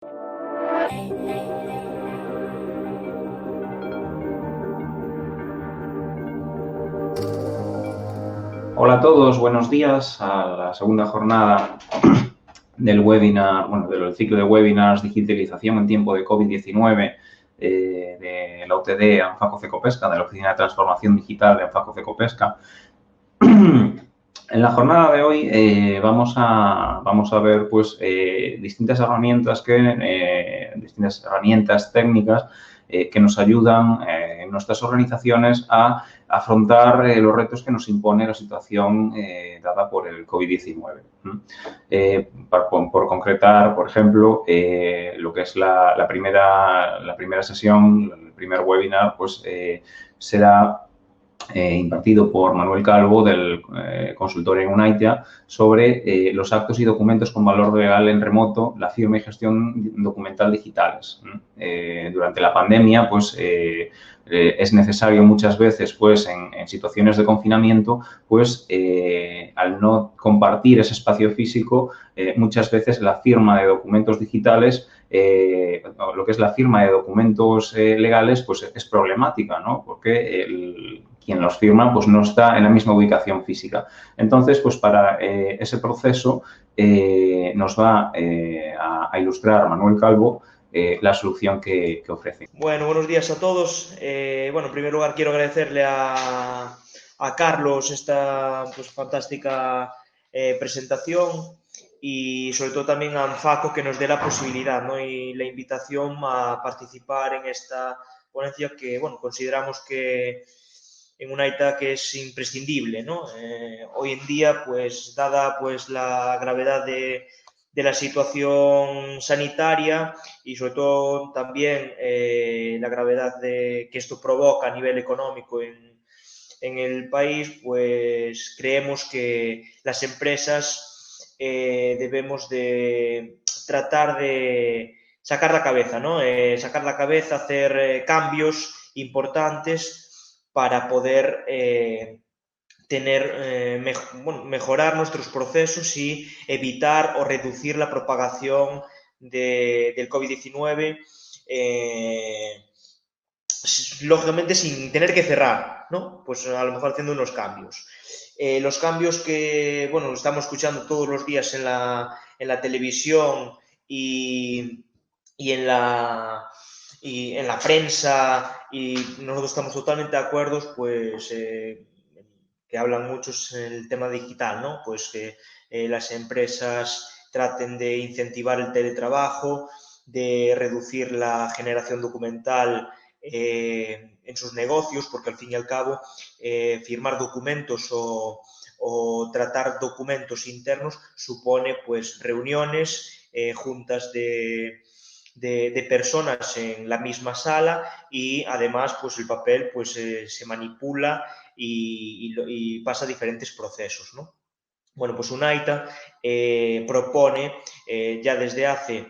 Hola a todos, buenos días a la segunda jornada del webinar, del ciclo de webinars Digitalización en tiempo de COVID-19 de la UTD Anfaco Cecopesca, de la Oficina de Transformación Digital de Anfaco Cecopesca. En la jornada de hoy vamos a ver distintas herramientas técnicas que nos ayudan en nuestras organizaciones a afrontar los retos que nos impone la situación dada por el COVID-19. Por concretar, por ejemplo, lo que es la primera sesión, el primer webinar, será impartido por Manuel Calvo, del consultorio Unaitia, sobre los actos y documentos con valor legal en remoto, la firma y gestión documental digitales. Durante la pandemia, es necesario muchas veces, en situaciones de confinamiento, al no compartir ese espacio físico, muchas veces la firma de documentos digitales, lo que es la firma de documentos legales, es problemática, ¿no? Porque quien los firma no está en la misma ubicación física. Entonces, para ese proceso nos va a ilustrar Manuel Calvo la solución que ofrece. Bueno, buenos días a todos. En primer lugar quiero agradecerle a Carlos esta fantástica presentación y sobre todo también a Anfaco que nos dé la posibilidad, ¿no? Y la invitación a participar en esta ponencia que consideramos que en una ITA que es imprescindible, ¿no? Hoy en día, dada la gravedad de la situación sanitaria y sobre todo también la gravedad que esto provoca a nivel económico en el país, creemos que las empresas debemos de tratar de sacar la cabeza, ¿no? Sacar la cabeza, hacer cambios importantes para poder mejorar nuestros procesos y evitar o reducir la propagación del COVID-19, lógicamente sin tener que cerrar, ¿no? Pues a lo mejor haciendo unos cambios. Los cambios que, estamos escuchando todos los días en la televisión y en la prensa, y nosotros estamos totalmente de acuerdo, que hablan muchos en el tema digital, ¿no? Que las empresas traten de incentivar el teletrabajo, de reducir la generación documental en sus negocios, porque al fin y al cabo firmar documentos o tratar documentos internos supone reuniones, juntas de personas en la misma sala y además el papel se manipula y pasa diferentes procesos, ¿no? UNAITA propone ya desde hace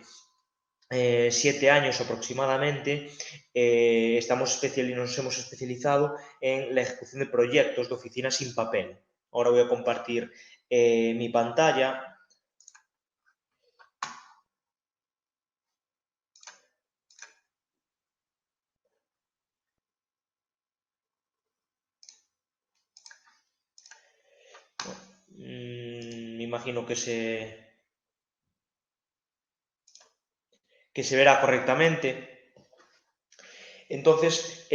7 años aproximadamente, nos hemos especializado en la ejecución de proyectos de oficina sin papel. Ahora voy a compartir mi pantalla. Me imagino que se verá correctamente. Entonces,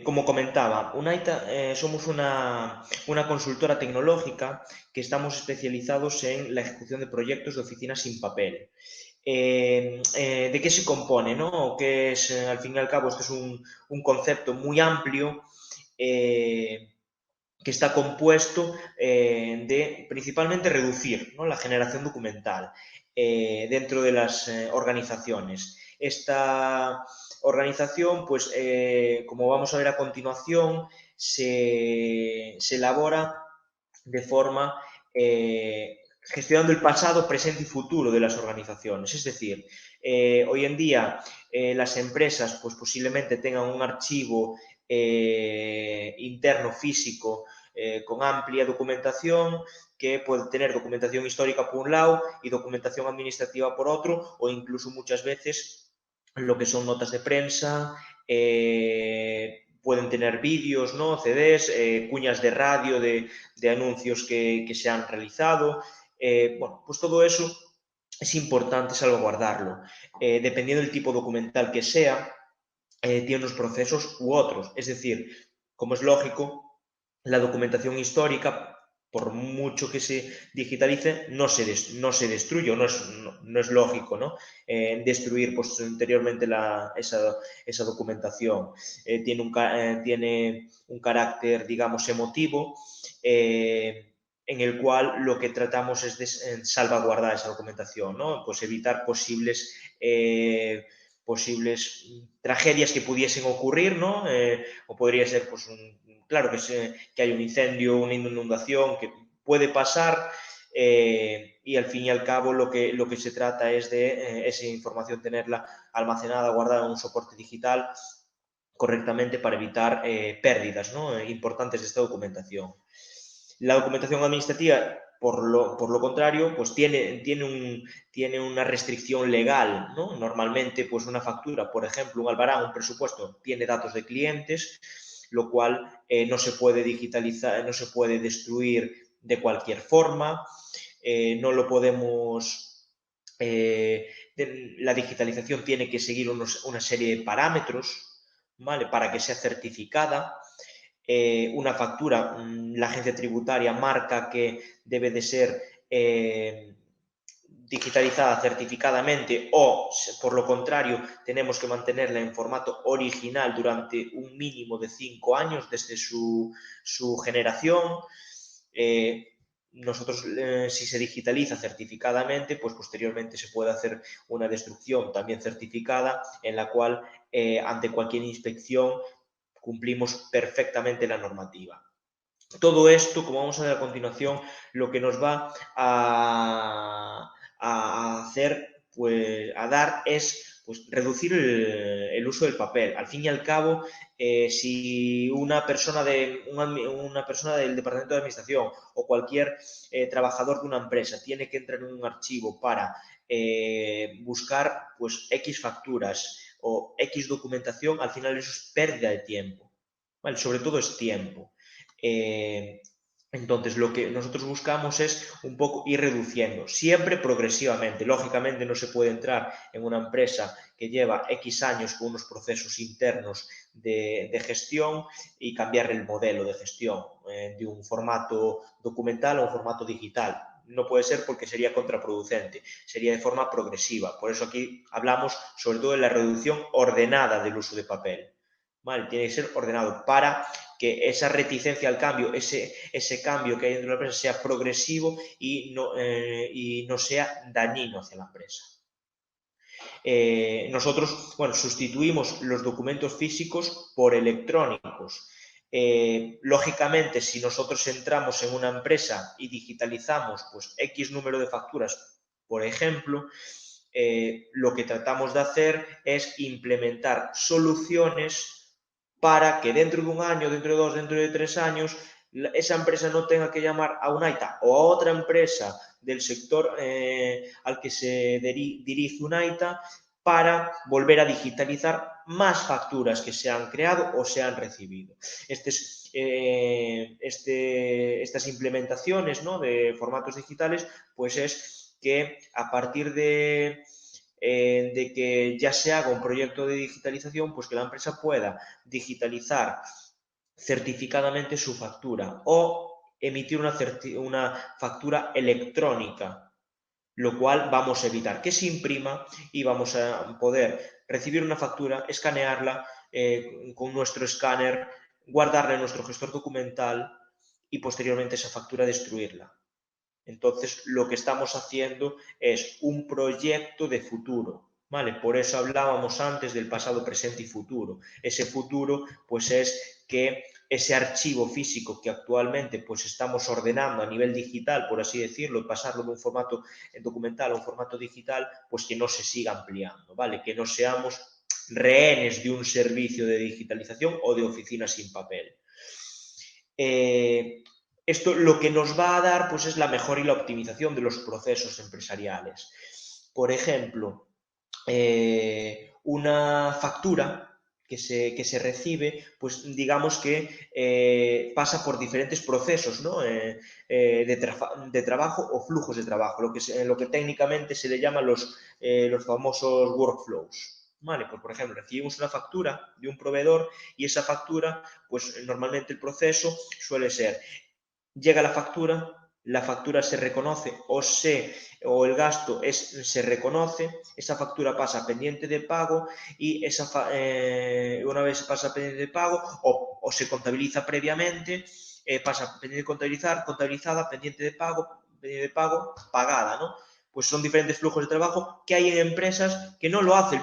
como comentaba, UNAITA somos una consultora tecnológica que estamos especializados en la ejecución de proyectos de oficina sin papel. ¿De qué se compone, no? Que es, al fin y al cabo, esto es un concepto muy amplio que está compuesto de principalmente reducir, ¿no?, la generación documental dentro de las organizaciones. Esta organización, como vamos a ver a continuación, se elabora de forma gestionando el pasado, presente y futuro de las organizaciones. Es decir, hoy en día las empresas posiblemente tengan un archivo interno físico con amplia documentación, que puede tener documentación histórica por un lado y documentación administrativa por otro, o incluso muchas veces lo que son notas de prensa, pueden tener vídeos, ¿no? CDs, cuñas de radio de anuncios que se han realizado. Bueno, pues todo eso es importante salvaguardarlo. Dependiendo del tipo documental que sea, tiene unos procesos u otros. Es decir, como es lógico, la documentación histórica, por mucho que se digitalice, no se destruye, no es lógico, ¿no? Destruir posteriormente esa documentación. Tiene un carácter, digamos, emotivo, en el cual lo que tratamos es de salvaguardar esa documentación, ¿no? Pues evitar posibles tragedias que pudiesen ocurrir, ¿no? O podría ser, pues, claro que hay un incendio, una inundación, que puede pasar, y al fin y al cabo lo que se trata es de esa información tenerla almacenada, guardada en un soporte digital correctamente para evitar pérdidas, ¿no? Importantes de esta documentación. La documentación administrativa, por lo contrario, pues tiene una restricción legal, ¿no? Normalmente, pues una factura, por ejemplo, un albarán, un presupuesto, tiene datos de clientes, lo cual no se puede digitalizar, no se puede destruir de cualquier forma, no lo podemos... la digitalización tiene que seguir una serie de parámetros, ¿vale? Para que sea certificada. Una factura, la agencia tributaria marca que debe de ser digitalizada certificadamente, o por lo contrario tenemos que mantenerla en formato original durante un mínimo de 5 años desde su generación. Nosotros, si se digitaliza certificadamente, pues posteriormente se puede hacer una destrucción también certificada, en la cual ante cualquier inspección cumplimos perfectamente la normativa. Todo esto, como vamos a ver a continuación, lo que nos va a hacer, pues, a dar es, pues, reducir el uso del papel. Al fin y al cabo, si una persona del departamento de administración o cualquier trabajador de una empresa tiene que entrar en un archivo para buscar, pues, X facturas o X documentación, al final eso es pérdida de tiempo. ¿Vale? Sobre todo es tiempo. Entonces, lo que nosotros buscamos es un poco ir reduciendo, siempre progresivamente. Lógicamente, no se puede entrar en una empresa que lleva X años con unos procesos internos de gestión y cambiar el modelo de gestión de un formato documental a un formato digital. No puede ser porque sería contraproducente, sería de forma progresiva. Por eso aquí hablamos sobre todo de la reducción ordenada del uso de papel. ¿Vale? Tiene que ser ordenado para que esa reticencia al cambio, ese cambio que hay dentro de la empresa sea progresivo y no sea dañino hacia la empresa. Nosotros, bueno, sustituimos los documentos físicos por electrónicos. Lógicamente, si nosotros entramos en una empresa y digitalizamos, pues, X número de facturas, por ejemplo, lo que tratamos de hacer es implementar soluciones para que dentro de un año, dentro de 2, dentro de 3 años, esa empresa no tenga que llamar a UNAITA o a otra empresa del sector al que se dirige UNAITA para volver a digitalizar más facturas que se han creado o se han recibido. Estas implementaciones, ¿no?, de formatos digitales, pues es que a partir de que ya se haga un proyecto de digitalización, pues que la empresa pueda digitalizar certificadamente su factura o emitir una factura electrónica, lo cual vamos a evitar que se imprima y vamos a poder recibir una factura, escanearla con nuestro escáner, guardarla en nuestro gestor documental y posteriormente esa factura destruirla. Entonces, lo que estamos haciendo es un proyecto de futuro, ¿vale? Por eso hablábamos antes del pasado, presente y futuro. Ese futuro, pues, es que ese archivo físico que actualmente, pues, estamos ordenando a nivel digital, por así decirlo, y pasarlo de un formato documental a un formato digital, pues que no se siga ampliando, ¿vale? Que no seamos rehenes de un servicio de digitalización o de oficina sin papel. Esto lo que nos va a dar pues, es la mejora y la optimización de los procesos empresariales. Por ejemplo, una factura que se recibe, pues digamos que pasa por diferentes procesos, ¿no? De trabajo o flujos de trabajo, lo que técnicamente se le llama los famosos workflows. Vale, pues por ejemplo, recibimos una factura de un proveedor y esa factura, pues normalmente el proceso suele ser, llega la factura se reconoce o el gasto se reconoce, esa factura pasa a pendiente de pago y una vez pasa a pendiente de pago o se contabiliza previamente, pasa a pendiente de contabilizada, pendiente de pago, pagada, ¿no? Pues son diferentes flujos de trabajo que hay en empresas que no lo hace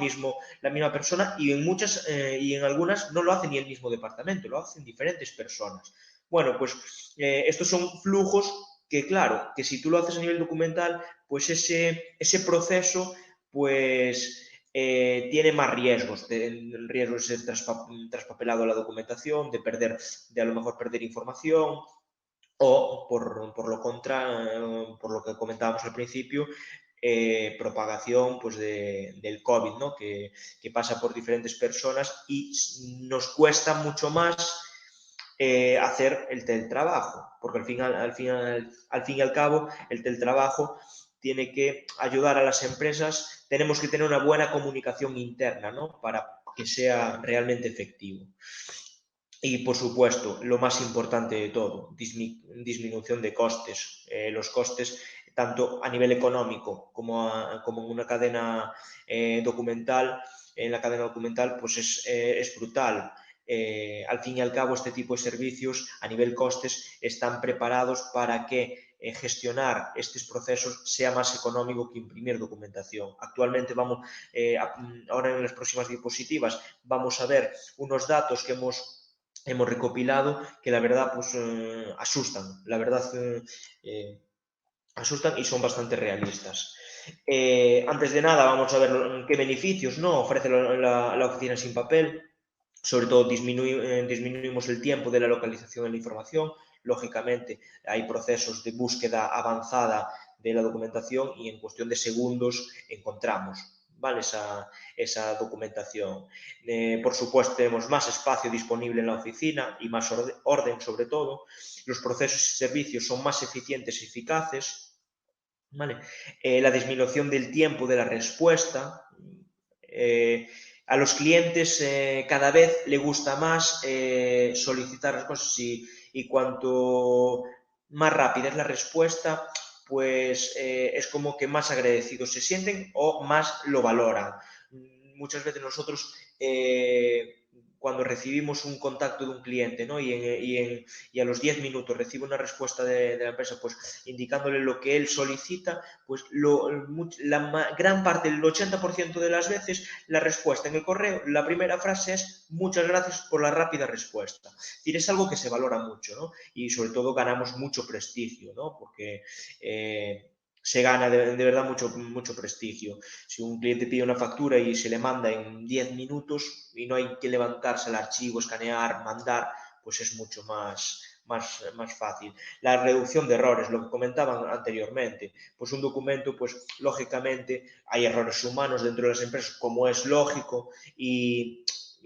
la misma persona y en muchas y en algunas no lo hace ni el mismo departamento, lo hacen diferentes personas. Bueno, pues estos son flujos que, claro, que si tú lo haces a nivel documental, pues ese proceso, pues tiene más riesgos, el riesgo de ser traspapelado la documentación, de a lo mejor perder información, o por lo que comentábamos al principio, propagación pues, del COVID, ¿no? Que pasa por diferentes personas y nos cuesta mucho más hacer el teletrabajo, porque al fin y al cabo el teletrabajo tiene que ayudar a las empresas, tenemos que tener una buena comunicación interna, ¿no? Para que sea realmente efectivo. Y, por supuesto, lo más importante de todo, disminución de costes. Los costes, tanto a nivel económico como en una cadena documental, en la cadena documental, pues es brutal. Al fin y al cabo, este tipo de servicios a nivel costes están preparados para que gestionar estos procesos sea más económico que imprimir documentación. Actualmente ahora en las próximas diapositivas vamos a ver unos datos que hemos recopilado que la verdad pues asustan, la verdad asustan y son bastante realistas. Antes de nada vamos a ver qué beneficios ¿no? ofrece la oficina sin papel. Sobre todo disminuimos el tiempo de la localización de la información. Lógicamente hay procesos de búsqueda avanzada de la documentación y en cuestión de segundos encontramos, ¿vale? esa documentación. Por supuesto, tenemos más espacio disponible en la oficina y más orden sobre todo. Los procesos y servicios son más eficientes y eficaces. ¿Vale? La disminución del tiempo de la respuesta. A los clientes cada vez le gusta más solicitar las cosas y cuanto más rápida es la respuesta, pues es como que más agradecidos se sienten o más lo valoran. Muchas veces nosotros cuando recibimos un contacto de un cliente, ¿no? y a los 10 minutos recibe una respuesta de la empresa, pues indicándole lo que él solicita, pues la gran parte, el 80% de las veces, la respuesta en el correo, la primera frase es muchas gracias por la rápida respuesta. Es decir, es algo que se valora mucho, ¿no? Y sobre todo ganamos mucho prestigio, ¿no? Porque se gana de verdad mucho prestigio. Si un cliente pide una factura y se le manda en 10 minutos y no hay que levantarse el archivo, escanear, mandar, pues es mucho más fácil. La reducción de errores, lo que comentaban anteriormente, pues un documento, pues lógicamente hay errores humanos dentro de las empresas, como es lógico, y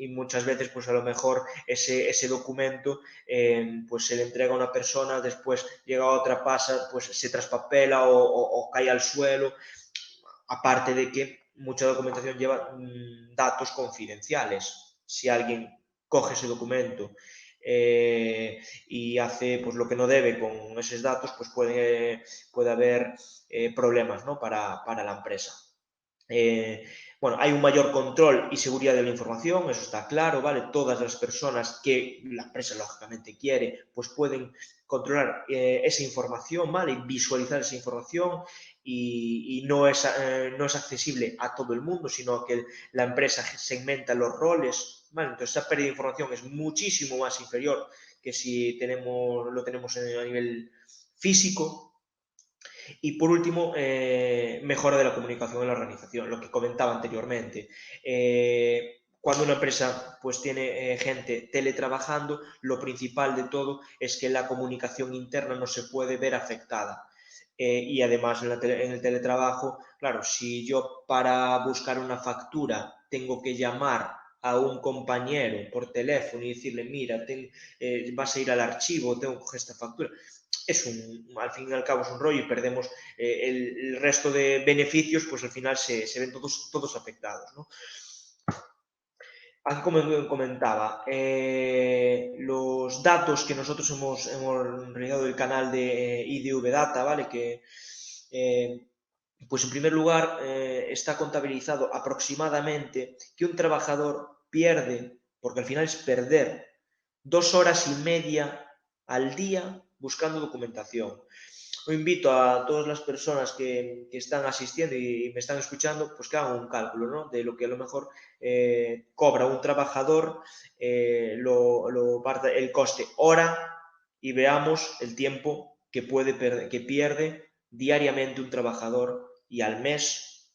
muchas veces pues a lo mejor ese documento pues se le entrega a una persona, después llega a otra, pasa, pues se traspapela o cae al suelo, aparte de que mucha documentación lleva datos confidenciales. Si alguien coge ese documento y hace pues lo que no debe con esos datos, pues puede haber problemas, ¿no? para la empresa. Bueno, hay un mayor control y seguridad de la información, eso está claro, ¿vale? Todas las personas que la empresa lógicamente quiere, pues pueden controlar esa información, ¿vale? Y visualizar esa información y no es accesible a todo el mundo, sino que la empresa segmenta los roles, ¿vale? Entonces esa pérdida de información es muchísimo más inferior que si lo tenemos a nivel físico. Y por último, mejora de la comunicación en la organización, lo que comentaba anteriormente. cuando una empresa pues tiene gente teletrabajando, lo principal de todo es que la comunicación interna no se puede ver afectada. Y además en el teletrabajo, claro, si yo para buscar una factura tengo que llamar a un compañero por teléfono y decirle, mira, vas a ir al archivo, tengo que coger esta factura, al fin y al cabo es un rollo y perdemos el resto de beneficios, pues al final se ven todos afectados, ¿no? Aquí como comentaba, los datos que nosotros hemos realizado del canal de IDV Data, ¿vale? Que, pues en primer lugar, está contabilizado aproximadamente que un trabajador pierde, porque al final es perder, 2 horas y media al día buscando documentación. Yo invito a todas las personas que están asistiendo y me están escuchando, pues que hagan un cálculo, ¿no? De lo que a lo mejor cobra un trabajador, el coste hora y veamos el tiempo que pierde diariamente un trabajador y al mes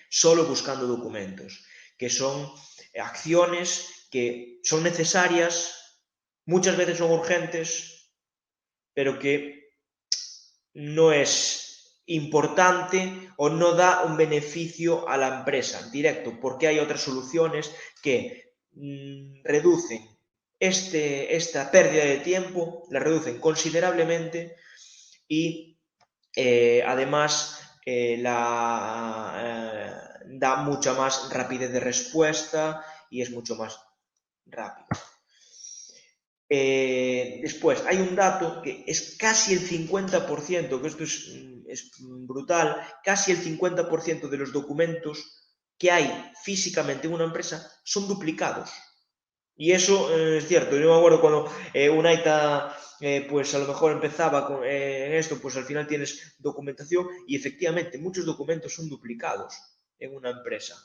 solo buscando documentos, que son acciones que son necesarias, muchas veces son urgentes, pero que no es importante o no da un beneficio a la empresa directo, porque hay otras soluciones que reducen esta pérdida de tiempo, la reducen considerablemente y además da mucha más rapidez de respuesta y es mucho más rápido. Después, hay un dato que es casi el 50%, que esto es brutal, casi el 50% de los documentos que hay físicamente en una empresa son duplicados. Y eso es cierto. Yo me acuerdo cuando Unaita pues a lo mejor empezaba en esto, pues al final tienes documentación y efectivamente muchos documentos son duplicados en una empresa.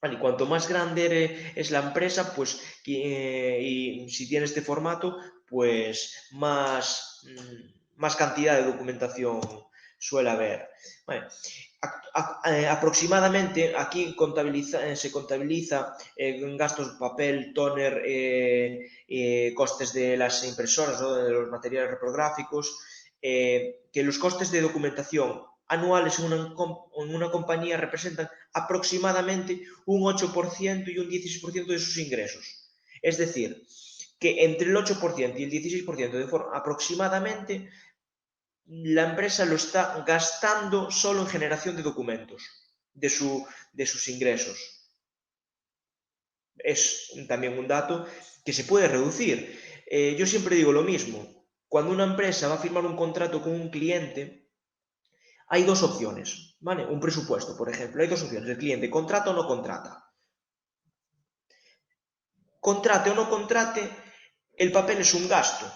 Y cuanto más grande es la empresa, pues y si tiene este formato, pues más cantidad de documentación suele haber. Vale. Aproximadamente aquí se contabiliza gastos de papel, tóner, costes de las impresoras, ¿no? De los materiales reprográficos, que los costes de documentación anuales en una compañía representan aproximadamente un 8% y un 16% de sus ingresos. Es decir, que entre el 8% y el 16% de forma aproximadamente la empresa lo está gastando solo en generación de documentos de sus ingresos. Es también un dato que se puede reducir. Yo siempre digo lo mismo. Cuando una empresa va a firmar un contrato con un cliente, hay dos opciones, ¿vale? Un presupuesto, por ejemplo, hay dos opciones. El cliente contrata o no contrata. Contrate o no contrate, el papel es un gasto.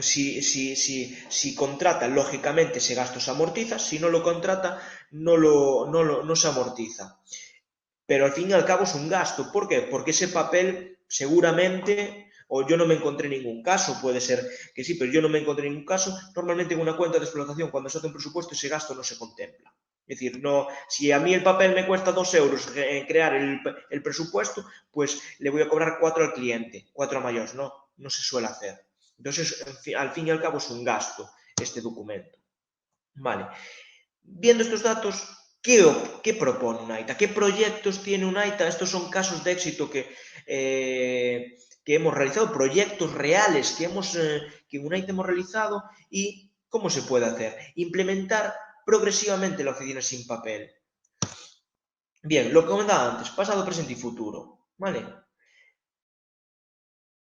Si contrata, lógicamente ese gasto se amortiza. Si no lo contrata, no se amortiza. Pero al fin y al cabo es un gasto. ¿Por qué? Porque ese papel seguramente, o yo no me encontré ningún caso, puede ser que sí, pero yo no me encontré ningún caso. Normalmente en una cuenta de explotación, cuando se hace un presupuesto, ese gasto no se contempla. Es decir, no, si a mí el papel me cuesta 2 euros crear el presupuesto, pues le voy a cobrar 4 al cliente, 4 a mayores. No se suele hacer. Entonces, al fin y al cabo es un gasto este documento. Vale. Viendo estos datos, ¿qué propone Unaita? ¿Qué proyectos tiene Unaita? Estos son casos de éxito que hemos realizado, proyectos reales que Unaita hemos realizado y ¿cómo se puede hacer? Implementar progresivamente la oficina sin papel. Bien, lo que comentaba antes, pasado, presente y futuro. ¿Vale?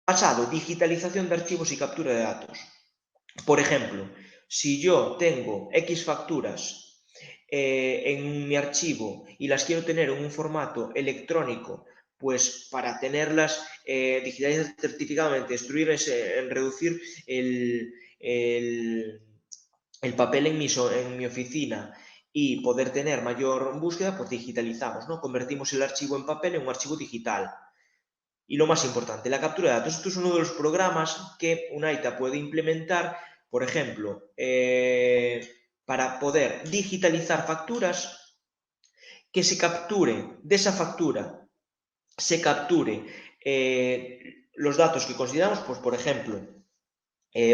Pasado, digitalización de archivos y captura de datos. Por ejemplo, si yo tengo X facturas en mi archivo y las quiero tener en un formato electrónico, pues para tenerlas digitalizadas certificadamente, reducir el papel en mi oficina y poder tener mayor búsqueda, pues digitalizamos, ¿no? Convertimos el archivo en papel en un archivo digital. Y lo más importante, la captura de datos. Esto es uno de los programas que Unaita puede implementar, por ejemplo, para poder digitalizar facturas, que se capture de esa factura se capture los datos que consideramos, pues por ejemplo,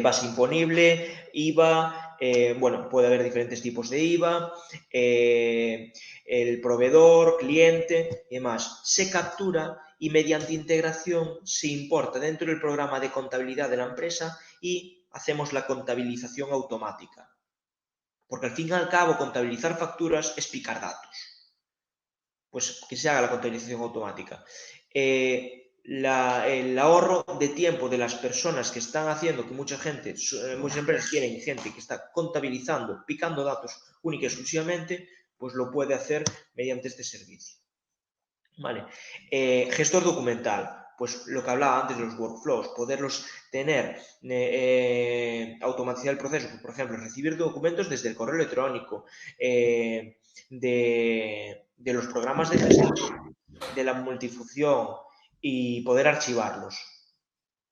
base imponible, IVA, bueno, puede haber diferentes tipos de IVA, el proveedor, cliente y demás. Se captura y mediante integración se importa dentro del programa de contabilidad de la empresa y hacemos la contabilización automática. Porque al fin y al cabo, contabilizar facturas es picar datos. Pues que se haga la contabilización automática. El ahorro de tiempo de las personas que están haciendo que muchas empresas tienen gente que está contabilizando, picando datos única y exclusivamente, pues lo puede hacer mediante este servicio. Vale. Gestor documental. Pues lo que hablaba antes de los workflows, poderlos tener, automatizar el proceso, pues, por ejemplo, recibir documentos desde el correo electrónico, de los programas de gestión, de la multifunción y poder archivarlos.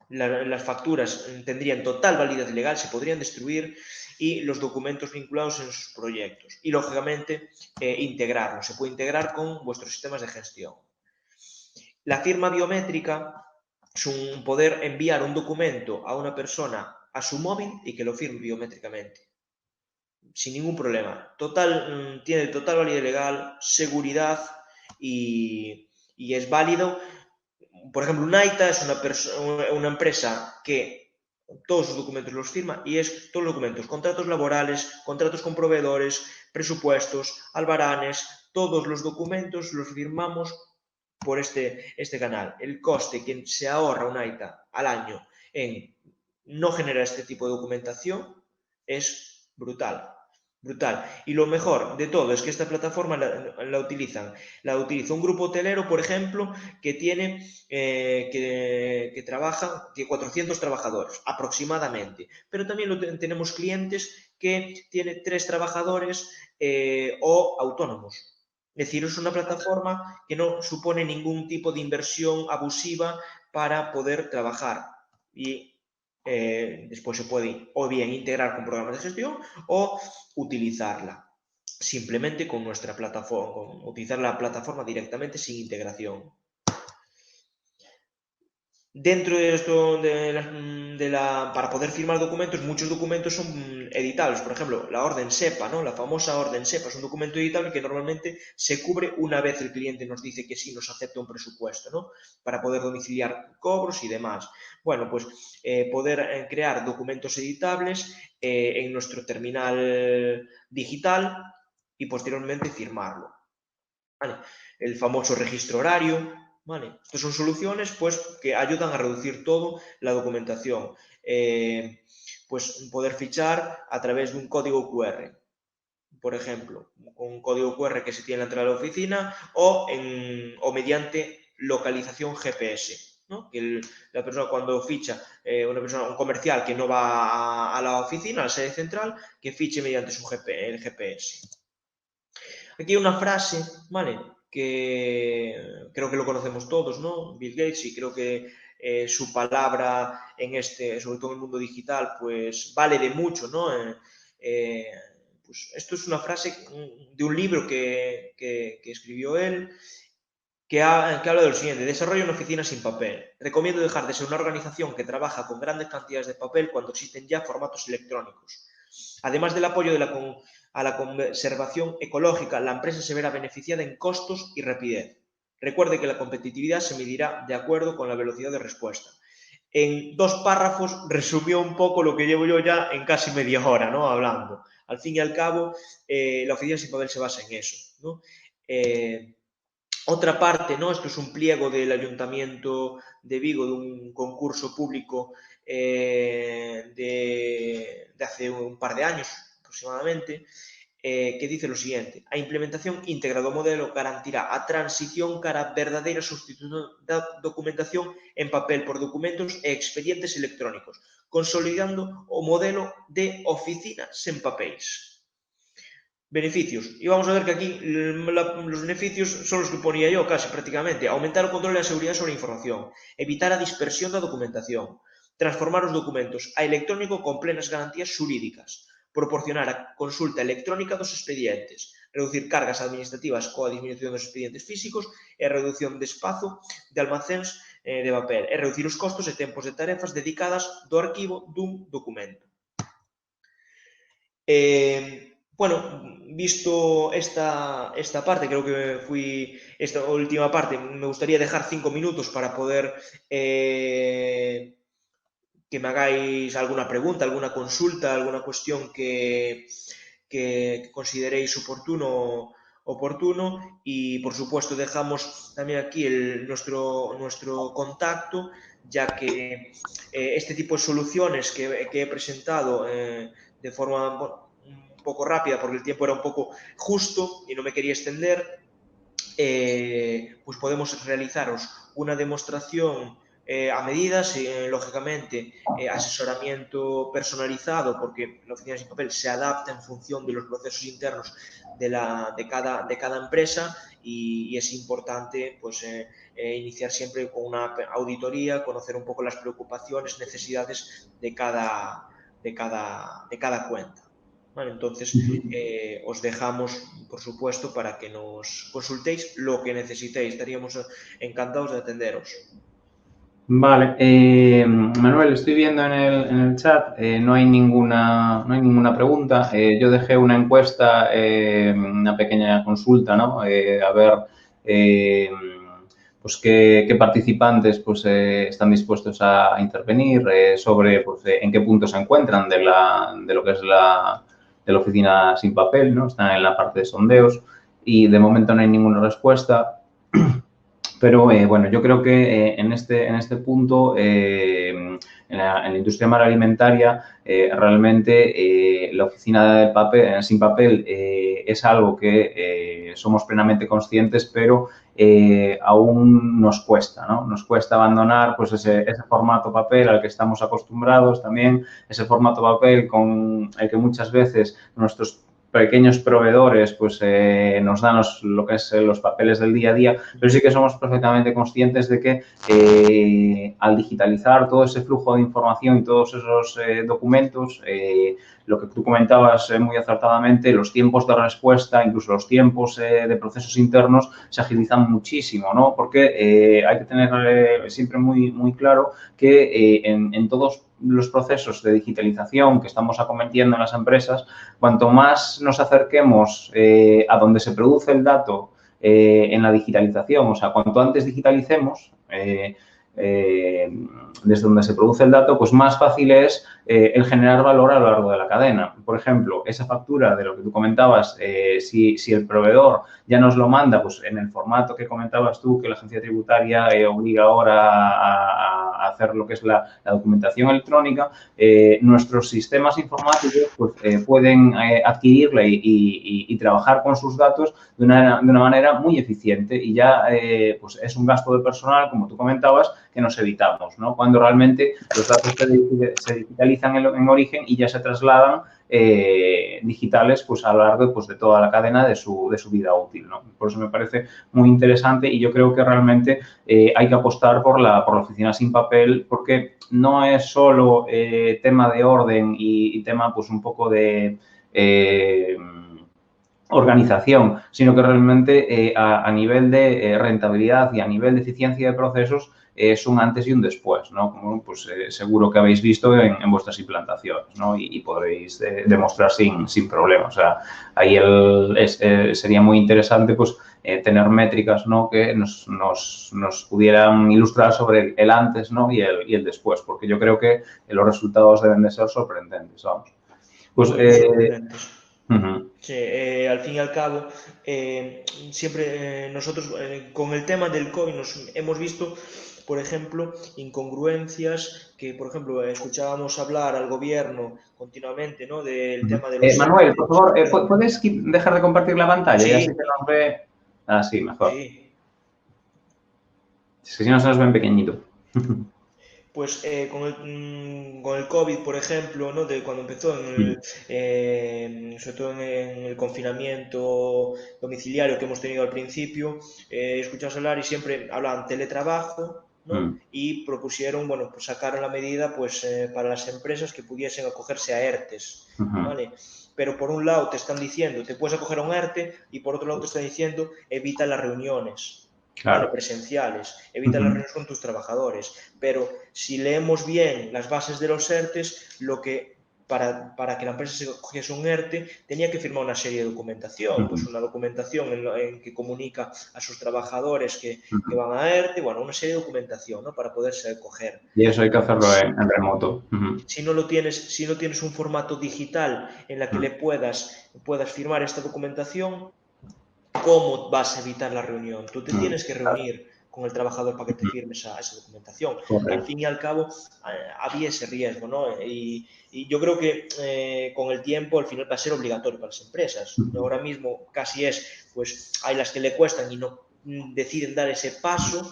Las facturas tendrían total validez legal, se podrían destruir y los documentos vinculados en sus proyectos. Y, lógicamente, integrarlos. Se puede integrar con vuestros sistemas de gestión. La firma biométrica es un poder enviar un documento a una persona a su móvil y que lo firme biométricamente. Sin ningún problema. Tiene total validez legal, seguridad y es válido. Por ejemplo, Unaita es una empresa que todos sus documentos los firma y es todos los documentos, contratos laborales, contratos con proveedores, presupuestos, albaranes, todos los documentos los firmamos por este canal. El coste que se ahorra Unaita al año en no generar este tipo de documentación es brutal. Brutal. Y lo mejor de todo es que esta plataforma la utiliza un grupo hotelero, por ejemplo, que tiene que trabaja 400 trabajadores aproximadamente. Pero también tenemos clientes que tienen 3 trabajadores o autónomos. Es decir, es una plataforma que no supone ningún tipo de inversión abusiva para poder trabajar. Y después se puede o bien integrar con programas de gestión o utilizarla simplemente con nuestra plataforma, utilizar la plataforma directamente sin integración. Dentro de esto, para poder firmar documentos, muchos documentos son editables. Por ejemplo, la orden SEPA, ¿no? La famosa orden SEPA es un documento editable que normalmente se cubre una vez el cliente nos dice que sí nos acepta un presupuesto, ¿no? Para poder domiciliar cobros y demás. Bueno, pues poder crear documentos editables en nuestro terminal digital y posteriormente firmarlo. ¿Vale? El famoso registro horario. ¿Vale? Estas son soluciones pues, que ayudan a reducir todo la documentación. Pues poder fichar a través de un código QR, por ejemplo, con un código QR que se tiene en la entrada de la oficina o mediante localización GPS. ¿No? Que la persona cuando ficha, un comercial que no va a la oficina, a la sede central, que fiche mediante el GPS. Aquí hay una frase, ¿vale? Que creo que lo conocemos todos, ¿no? Bill Gates, y creo que su palabra sobre todo en el mundo digital, pues vale de mucho, ¿no? Pues esto es una frase de un libro que escribió él, que habla de lo siguiente: desarrolla una oficina sin papel. Recomiendo dejar de ser una organización que trabaja con grandes cantidades de papel cuando existen ya formatos electrónicos. Además del apoyo a la conservación ecológica, la empresa se verá beneficiada en costos y rapidez. Recuerde que la competitividad se medirá de acuerdo con la velocidad de respuesta. En 2 párrafos resumió un poco lo que llevo yo ya en casi media hora, ¿no? Hablando. Al fin y al cabo, la oficina sin papel se basa en eso, ¿no? Otra parte, ¿no? Esto es un pliego del Ayuntamiento de Vigo, de un concurso público de hace un par de años aproximadamente, que dice lo siguiente: a implementación íntegra do modelo garantirá a transición cara a verdadeira substitución da documentación en papel por documentos e expedientes electrónicos, consolidando o modelo de oficina sen papéis. Beneficios. Y vamos a ver que aquí los beneficios son los que ponía yo casi prácticamente. Aumentar o control e a seguridade sobre a información. Evitar a dispersión da documentación. Transformar os documentos a electrónico con plenas garantías xurídicas. Proporcionar a consulta electrónica dos expedientes. reducir cargas administrativas coa disminución dos expedientes físicos e a reducción de espazo de almacéns de papel e reducir os costos e tempos de tarefas dedicadas do arquivo dun documento. Bueno, visto esta parte, creo que esta última parte, me gustaría dejar 5 minutos para poder que me hagáis alguna pregunta, alguna consulta, alguna cuestión que consideréis oportuno y, por supuesto, dejamos también aquí nuestro contacto, ya que este tipo de soluciones que he presentado de forma un poco rápida, porque el tiempo era un poco justo y no me quería extender, pues podemos realizaros una demostración a medidas, lógicamente, asesoramiento personalizado, porque la oficina sin papel se adapta en función de los procesos internos de cada empresa y es importante pues, iniciar siempre con una auditoría, conocer un poco las preocupaciones, necesidades de cada cuenta. Vale, entonces, os dejamos, por supuesto, para que nos consultéis lo que necesitéis. Estaríamos encantados de atenderos. Vale, Manuel, estoy viendo en el chat, no hay ninguna pregunta. Yo dejé una encuesta, una pequeña consulta, ¿no? A ver, pues qué participantes pues, están dispuestos a intervenir sobre pues, en qué punto se encuentran de lo que es de la oficina sin papel, ¿no? Están en la parte de sondeos y de momento no hay ninguna respuesta. Pero bueno, yo creo que en este punto, en la industria alimentaria, realmente la oficina de papel, sin papel es algo que somos plenamente conscientes, pero aún nos cuesta, ¿no? Nos cuesta abandonar pues, ese formato papel al que estamos acostumbrados también, ese formato papel con el que muchas veces nuestros pequeños proveedores pues nos dan lo que es los papeles del día a día, pero sí que somos perfectamente conscientes de que al digitalizar todo ese flujo de información y todos esos documentos, lo que tú comentabas muy acertadamente, los tiempos de respuesta, incluso los tiempos de procesos internos se agilizan muchísimo, ¿no? Porque hay que tener siempre muy claro que en todos los procesos de digitalización que estamos acometiendo en las empresas, cuanto más nos acerquemos a donde se produce el dato en la digitalización, o sea, cuanto antes digitalicemos desde donde se produce el dato, pues más fácil es el generar valor a lo largo de la cadena. Por ejemplo, esa factura de lo que tú comentabas, si el proveedor ya nos lo manda pues en el formato que comentabas tú, que la agencia tributaria obliga ahora a hacer lo que es la documentación electrónica, nuestros sistemas informáticos pues, pueden adquirirla y trabajar con sus datos de una manera muy eficiente y ya pues es un gasto de personal, como tú comentabas, que nos evitamos, ¿no? Cuando realmente los datos se digitalizan en origen y ya se trasladan digitales pues a lo largo pues, de toda la cadena de su vida útil, ¿no? Por eso me parece muy interesante y yo creo que realmente hay que apostar por la oficina sin papel porque no es solo tema de orden y tema pues un poco de organización, sino que realmente a nivel de rentabilidad y a nivel de eficiencia de procesos es un antes y un después, ¿no? Como pues seguro que habéis visto en vuestras implantaciones, ¿no? Y podréis demostrar sin problema. O sea, ahí sería muy interesante pues tener métricas, ¿no? Que nos pudieran ilustrar sobre el antes, ¿no? y el después, porque yo creo que los resultados deben de ser sorprendentes, vamos. Pues sorprendentes. Sí, al fin y al cabo, siempre nosotros con el tema del COVID nos hemos visto, por ejemplo, incongruencias que, por ejemplo, escuchábamos hablar al gobierno continuamente, ¿no? Del tema de los Manuel, por ERTES. favor, ¿puedes dejar de compartir la pantalla? Ya Sí, sé que nos ve... Ah, sí, mejor. sí. Es que si no se nos ve en pequeñito. Pues con el COVID, por ejemplo, ¿no? De cuando empezó, sobre todo en el confinamiento domiciliario que hemos tenido al principio, escuchamos hablar y siempre hablaban teletrabajo, ¿no? Y propusieron, bueno, pues sacaron la medida pues, para las empresas que pudiesen acogerse a ERTES, ¿vale? pero por un lado te están diciendo, te puedes acoger a un ERTE, y por otro lado te están diciendo, evita las reuniones, ¿vale? Presenciales, evita las reuniones con tus trabajadores. Pero si leemos bien las bases de los ERTEs, lo que para que la empresa se cogiese un ERTE, tenía que firmar una serie de documentación, pues una documentación en que comunica a sus trabajadores que van a ERTE, bueno, una serie de documentación, ¿no? Para poderse acoger. Y eso hay que hacerlo en remoto. Si no tienes un formato digital en la que le puedas firmar esta documentación, ¿cómo vas a evitar la reunión? Tú te tienes que reunir con el trabajador para que te firme esa documentación. Al fin y al cabo, había ese riesgo, ¿no? Y yo creo que con el tiempo, al final, va a ser obligatorio para las empresas. Ahora mismo casi pues hay las que le cuestan y no deciden dar ese paso,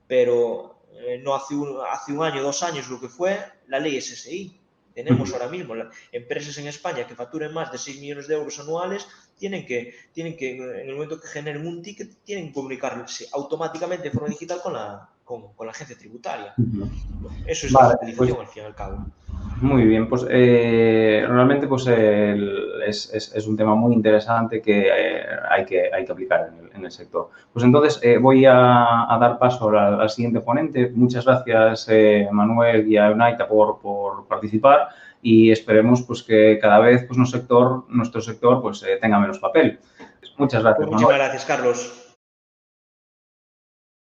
pero no hace un año, 2 años, lo que fue, la ley SSI. Tenemos ahora mismo empresas en España que facturen más de 6 millones de euros anuales, tienen que, en el momento que generen un ticket, tienen que comunicarse automáticamente de forma digital con la agencia tributaria. Eso es la digitalización, al fin y al cabo. Muy bien, pues realmente pues es un tema muy interesante que hay que aplicar en el sector. Pues entonces voy a dar paso al siguiente ponente. Muchas gracias Manuel y a Eunaica por participar, y esperemos pues que cada vez pues nuestro sector pues tenga menos papel. Muchas gracias, Pues muchísimas gracias, Carlos.